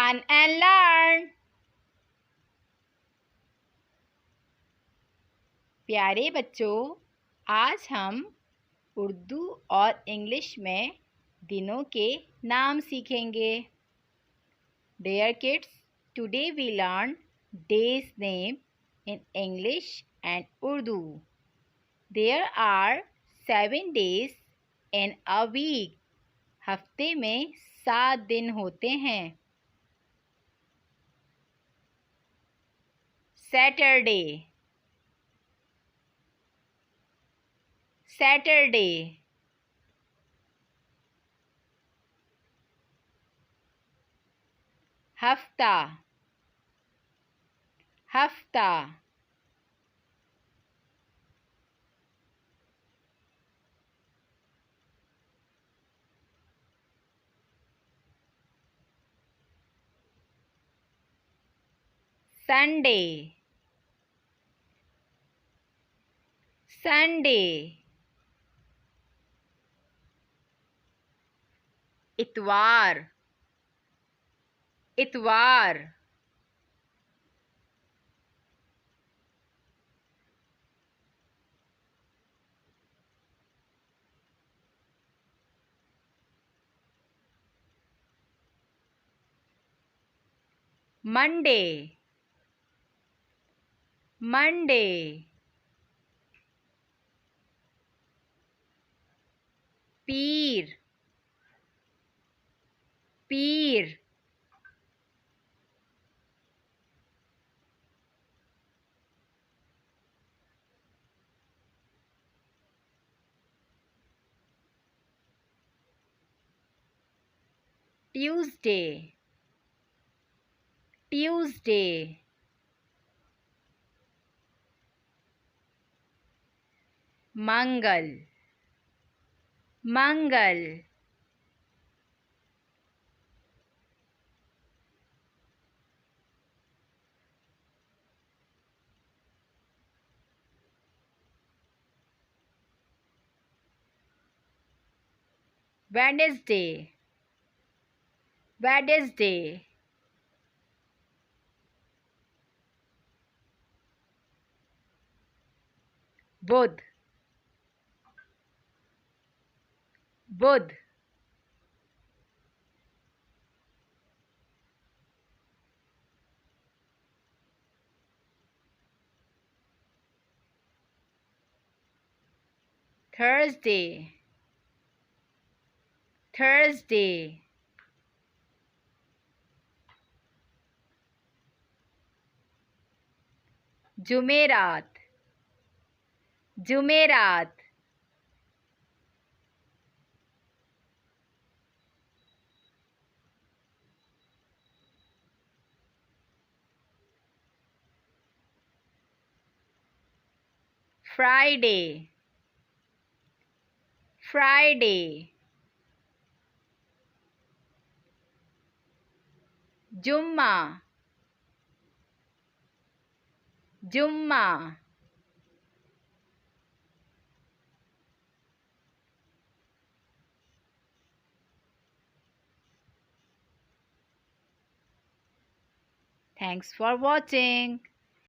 fun and learn. प्यारे बच्चों, आज हम उर्दू और इंग्लिश में दिनों के नाम सीखेंगे. Dear kids, today we learn days name in English and Urdu. There are 7 days in a week. हफ्ते में 7 दिन होते हैं. Saturday, Saturday. हफ्ता, हफ्ता. Sunday, Sunday. इतवार, इतवार. Monday, Monday. पीर, पीर. Tuesday, Tuesday. मंगल, मंगल. Wednesday, Wednesday. बुध, बुध. Thursday, Thursday. जुमेरात, जुमेरात. Friday, Friday. जुम्मा, जुम्मा. Thanks for watching.